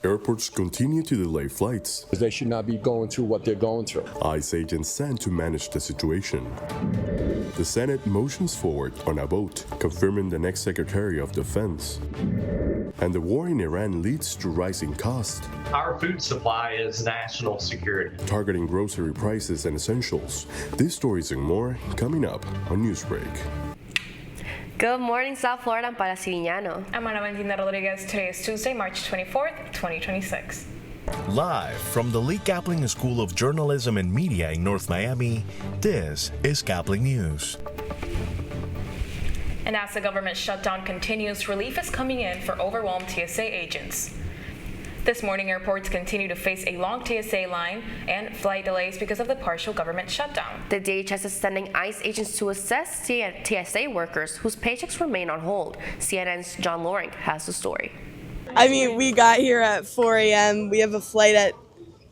Airports continue to delay flights. They should not be going through what they're going through. ICE agents sent to manage the situation. The Senate motions forward on a vote confirming the next Secretary of Defense. And the war in Iran leads to rising costs. Our food supply is national security. Targeting grocery prices and essentials. These stories and more coming up on Newsbreak. Good morning, South Florida. I'm Para Siriñano. I'm Ana Valentina Rodriguez. Today is Tuesday, March 24th, 2026. Live from the Lee Caplin School of Journalism and Media in North Miami, this is Caplin News. And as the government shutdown continues, relief is coming in for overwhelmed TSA agents. This morning, airports continue to face a long TSA line and flight delays because of the partial government shutdown. The DHS is sending ICE agents to assess TSA workers whose paychecks remain on hold. CNN's John Loring has the story. I mean, we got here at 4 a.m. We have a flight at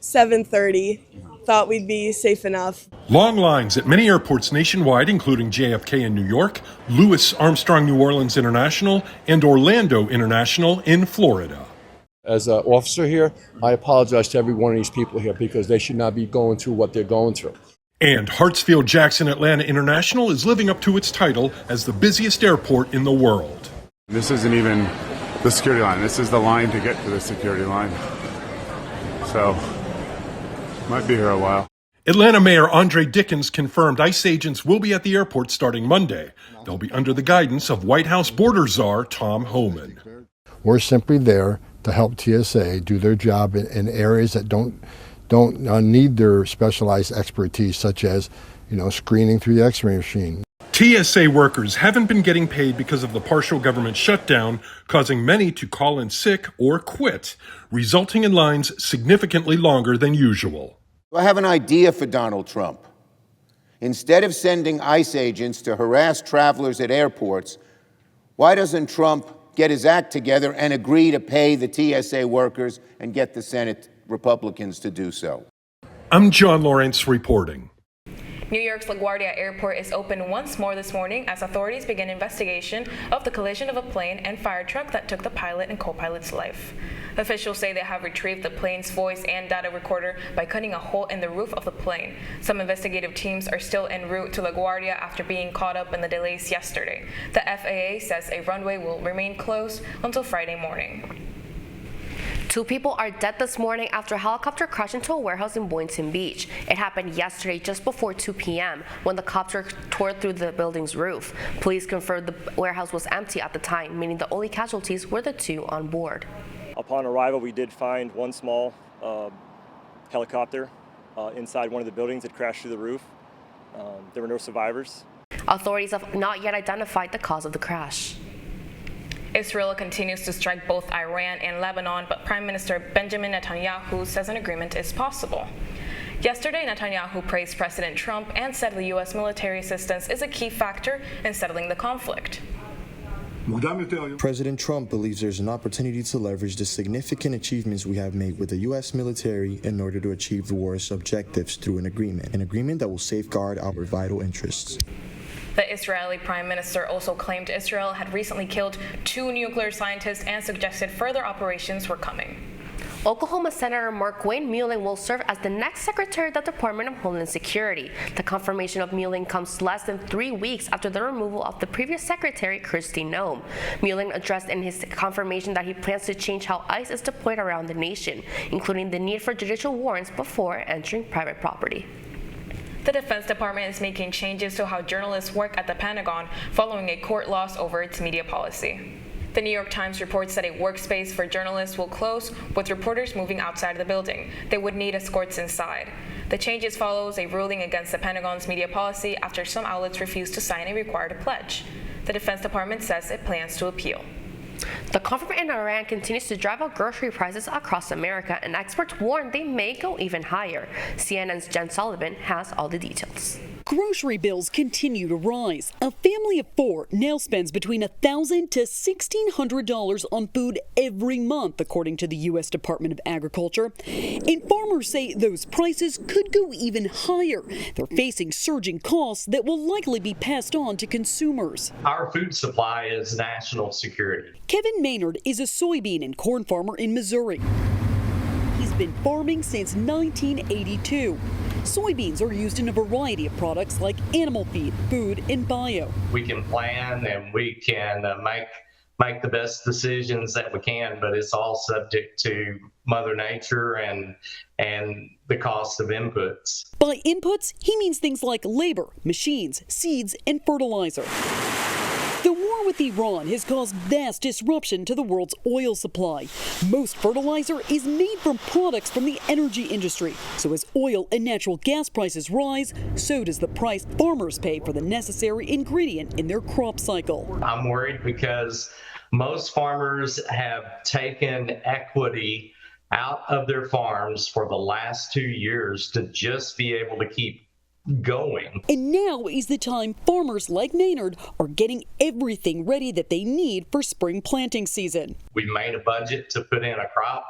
7:30. Thought we'd be safe enough. Long lines at many airports nationwide, including JFK in New York, Louis Armstrong New Orleans International, and Orlando International in Florida. As an officer here, I apologize to every one of these people here because they should not be going through what they're going through. And Hartsfield-Jackson Atlanta International is living up to its title as the busiest airport in the world. This isn't even the security line. This is the line to get to the security line. So, might be here a while. Atlanta Mayor Andre Dickens confirmed ICE agents will be at the airport starting Monday. They'll be under the guidance of White House border czar Tom Homan. We're simply there to help TSA do their job in areas that don't need their specialized expertise, such as, screening through the X-ray machine. TSA workers haven't been getting paid because of the partial government shutdown, causing many to call in sick or quit, resulting in lines significantly longer than usual. I have an idea for Donald Trump. Instead of sending ICE agents to harass travelers at airports, why doesn't Trump get his act together and agree to pay the TSA workers and get the Senate Republicans to do so? I'm John Lawrence reporting. New York's LaGuardia Airport is open once more this morning as authorities begin investigation of the collision of a plane and fire truck that took the pilot and co-pilot's life. Officials say they have retrieved the plane's voice and data recorder by cutting a hole in the roof of the plane. Some investigative teams are still en route to LaGuardia after being caught up in the delays yesterday. The FAA says a runway will remain closed until Friday morning. 2 people are dead this morning after a helicopter crashed into a warehouse in Boynton Beach. It happened yesterday just before 2 p.m. when the copter tore through the building's roof. Police confirmed the warehouse was empty at the time, meaning the only casualties were the 2 on board. Upon arrival, we did find one small helicopter inside one of the buildings that crashed through the roof. There were no survivors. Authorities have not yet identified the cause of the crash. Israel continues to strike both Iran and Lebanon, but Prime Minister Benjamin Netanyahu says an agreement is possible. Yesterday, Netanyahu praised President Trump and said the U.S. military assistance is a key factor in settling the conflict. President Trump believes there's an opportunity to leverage the significant achievements we have made with the U.S. military in order to achieve the war's objectives through an agreement that will safeguard our vital interests. The Israeli Prime Minister also claimed Israel had recently killed 2 nuclear scientists and suggested further operations were coming. Oklahoma Senator Markwayne Mullin will serve as the next Secretary of the Department of Homeland Security. The confirmation of Mullin comes less than 3 weeks after the removal of the previous Secretary, Kristi Noem. Mullin addressed in his confirmation that he plans to change how ICE is deployed around the nation, including the need for judicial warrants before entering private property. The Defense Department is making changes to how journalists work at the Pentagon following a court loss over its media policy. The New York Times reports that a workspace for journalists will close, with reporters moving outside the building. They would need escorts inside. The changes follows a ruling against the Pentagon's media policy after some outlets refused to sign a required pledge. The Defense Department says it plans to appeal. The conflict in Iran continues to drive up grocery prices across America, and experts warn they may go even higher. CNN's Jen Sullivan has all the details. Grocery bills continue to rise. A family of 4 now spends between $1,000 to $1,600 on food every month, according to the U.S. Department of Agriculture. And farmers say those prices could go even higher. They're facing surging costs that will likely be passed on to consumers. Our food supply is national security. Kevin Maynard is a soybean and corn farmer in Missouri. been farming since 1982. Soybeans are used in a variety of products like animal feed, food, and bio. We can plan and we can make the best decisions that we can, but it's all subject to Mother Nature and the cost of inputs. By inputs, he means things like labor, machines, seeds, and fertilizer. The war with Iran has caused vast disruption to the world's oil supply. Most fertilizer is made from products from the energy industry. So as oil and natural gas prices rise, so does the price farmers pay for the necessary ingredient in their crop cycle. I'm worried because most farmers have taken equity out of their farms for the last 2 years to just be able to keep going. And now is the time farmers like Maynard are getting everything ready that they need for spring planting season. We made a budget to put in a crop,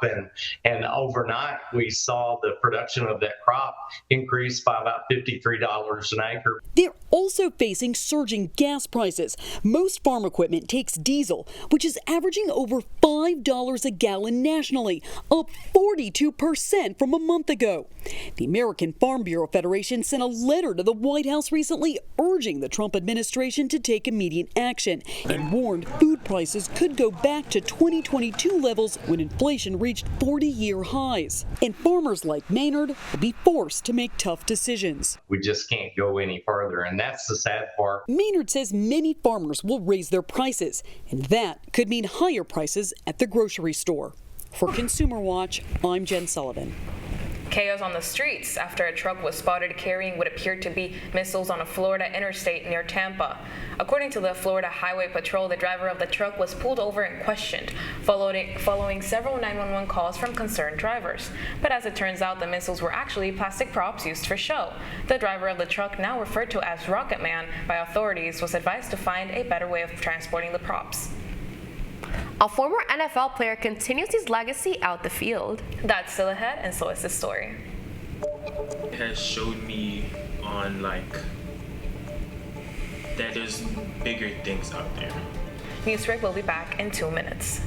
and overnight we saw the production of that crop increase by about $53 an acre. They're also facing surging gas prices. Most farm equipment takes diesel, which is averaging over $5 a gallon nationally, up 42% from a month ago. The American Farm Bureau Federation sent a letter to the White House recently urging the Trump administration to take immediate action and warned food prices could go back to 2022 levels when inflation reached 40-year highs. And farmers like Maynard will be forced to make tough decisions. We just can't go any further, and that's the sad part. Maynard says many farmers will raise their prices, and that could mean higher prices at the grocery store. For Consumer Watch, I'm Jen Sullivan. Chaos on the streets after a truck was spotted carrying what appeared to be missiles on a Florida interstate near Tampa. According to the Florida Highway Patrol, the driver of the truck was pulled over and questioned, following several 911 calls from concerned drivers. But as it turns out, the missiles were actually plastic props used for show. The driver of the truck, now referred to as Rocket Man by authorities, was advised to find a better way of transporting the props. A former NFL player continues his legacy out the field. That's still ahead, and so is the story. It has showed me on that there's bigger things out there. Newsbreak will be back in 2 minutes.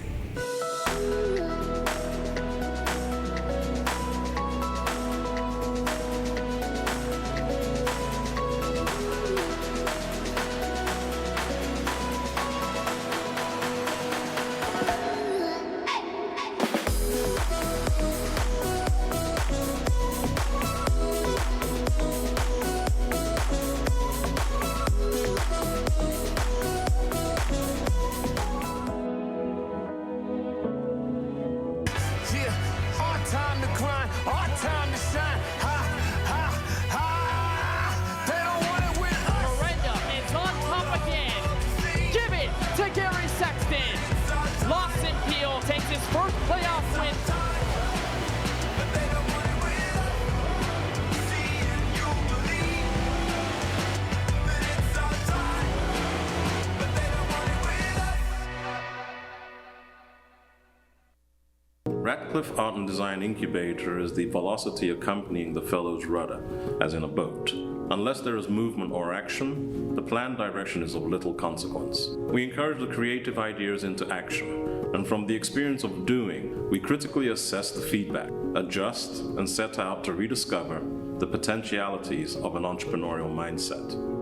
Radcliffe Art and Design Incubator is the velocity accompanying the fellow's rudder, as in a boat. Unless there is movement or action, the planned direction is of little consequence. We encourage the creative ideas into action, and from the experience of doing, we critically assess the feedback, adjust, and set out to rediscover the potentialities of an entrepreneurial mindset.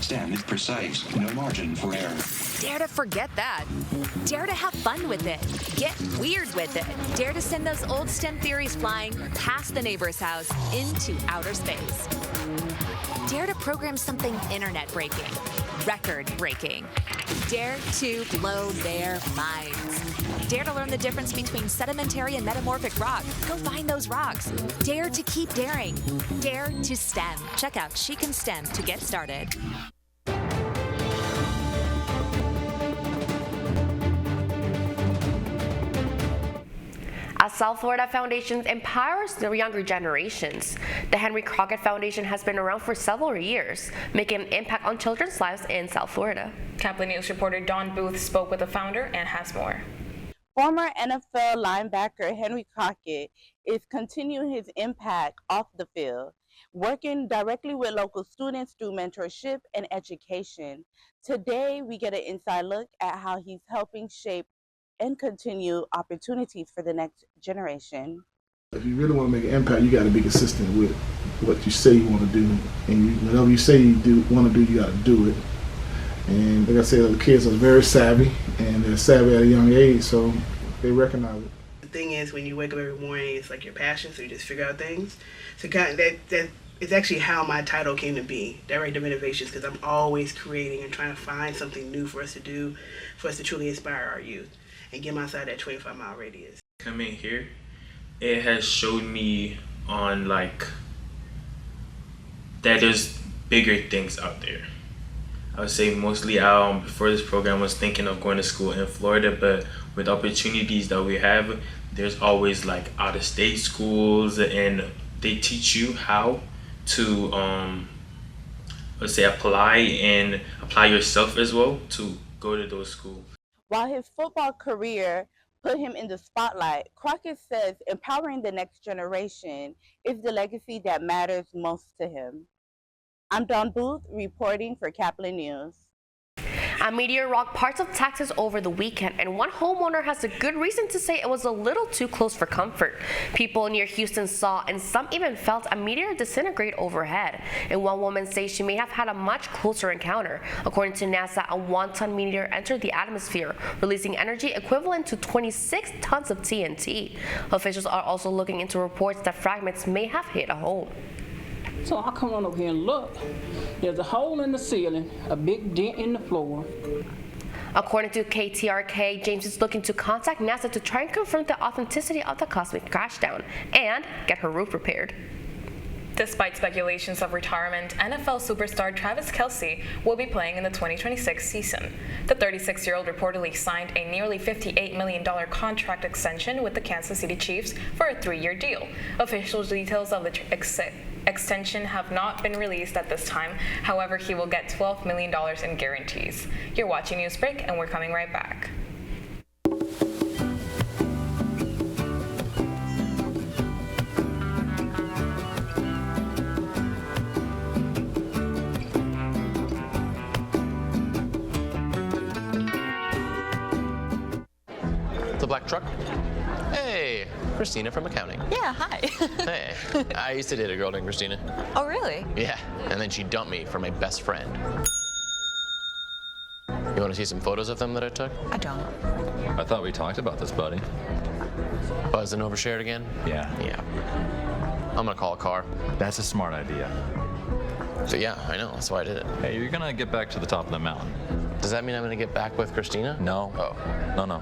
Stand precise, no margin for error. Dare to forget that. Dare to have fun with it. Get weird with it. Dare to send those old STEM theories flying past the neighbor's house into outer space. Dare to program something internet-breaking, record-breaking. Dare to blow their minds. Dare to learn the difference between sedimentary and metamorphic rock. Go find those rocks. Dare to keep daring. Dare to STEM. Check out She Can STEM to get started. As South Florida Foundation empowers the younger generations, the Henry Crockett Foundation has been around for several years, making an impact on children's lives in South Florida. Caplin News reporter Dawn Booth spoke with the founder and has more. Former NFL linebacker Henry Crockett is continuing his impact off the field. working directly with local students through mentorship and education. Today, we get an inside look at how he's helping shape and continue opportunities for the next generation. If you really want to make an impact, you got to be consistent with what you say you want to do, and whatever you say you want to do, you got to do it. And like I said, the kids are very savvy, and they're savvy at a young age, so they recognize it. The thing is, when you wake up every morning, it's like your passion, so you just figure out things. So kind of that is actually how my title came to be, Director of Innovations, because I'm always creating and trying to find something new for us to do, for us to truly inspire our youth and get them outside that 25-mile radius. Coming here, it has showed me on like that there's bigger things out there. I would say mostly before this program I was thinking of going to school in Florida, but with opportunities that we have, there's always like out-of-state schools, and they teach you how to let's say apply yourself as well to go to those schools. While his football career put him in the spotlight, Crockett says empowering the next generation is the legacy that matters most to him. I'm Dawn Booth reporting for Caplin News. A meteor rocked parts of Texas over the weekend, and one homeowner has a good reason to say it was a little too close for comfort. People near Houston saw, and some even felt, a meteor disintegrate overhead. And one woman says she may have had a much closer encounter. According to NASA, a 1-ton meteor entered the atmosphere, releasing energy equivalent to 26 tons of TNT. Officials are also looking into reports that fragments may have hit a home. So I come on over here and look. There's a hole in the ceiling, a big dent in the floor. According to KTRK, James is looking to contact NASA to try and confirm the authenticity of the cosmic crashdown and get her roof repaired. Despite speculations of retirement, NFL superstar Travis Kelce will be playing in the 2026 season. The 36-year-old reportedly signed a nearly $58 million contract extension with the Kansas City Chiefs for a 3-year deal. Official details of the extension have not been released at this time. However, he will get $12 million in guarantees. You're watching Newsbreak, and we're coming right back. The black truck? Hey, Christina from accounting. Yeah, hi. Hey, I used to date a girl named Christina. Oh, really? Yeah, and then she dumped me for my best friend. You want to see some photos of them that I took? I don't. I thought we talked about this, buddy. Buzz and overshared again? Yeah. Yeah. I'm gonna call a car. That's a smart idea. So yeah, I know, that's why I did it. Hey, you're gonna get back to the top of the mountain. Does that mean I'm gonna get back with Christina? No. Oh. No.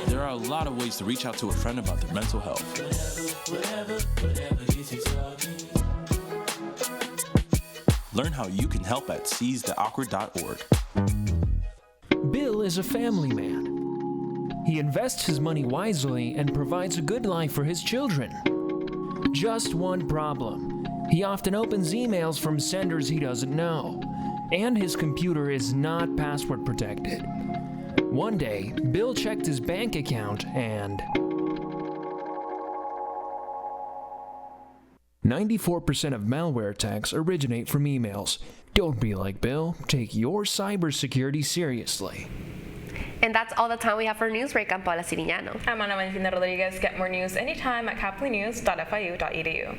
There are a lot of ways to reach out to a friend about their mental health. Learn how you can help at seizetheawkward.org. Bill is a family man. He invests his money wisely and provides a good life for his children. Just one problem. He often opens emails from senders he doesn't know, and his computer is not password protected. One day, Bill checked his bank account and 94% of malware attacks originate from emails. Don't be like Bill. Take your cybersecurity seriously. And that's all the time we have for Newsbreak. I'm Paula Sirignano. I'm Ana Valentina Rodriguez. Get more news anytime at caplinnews.fiu.edu.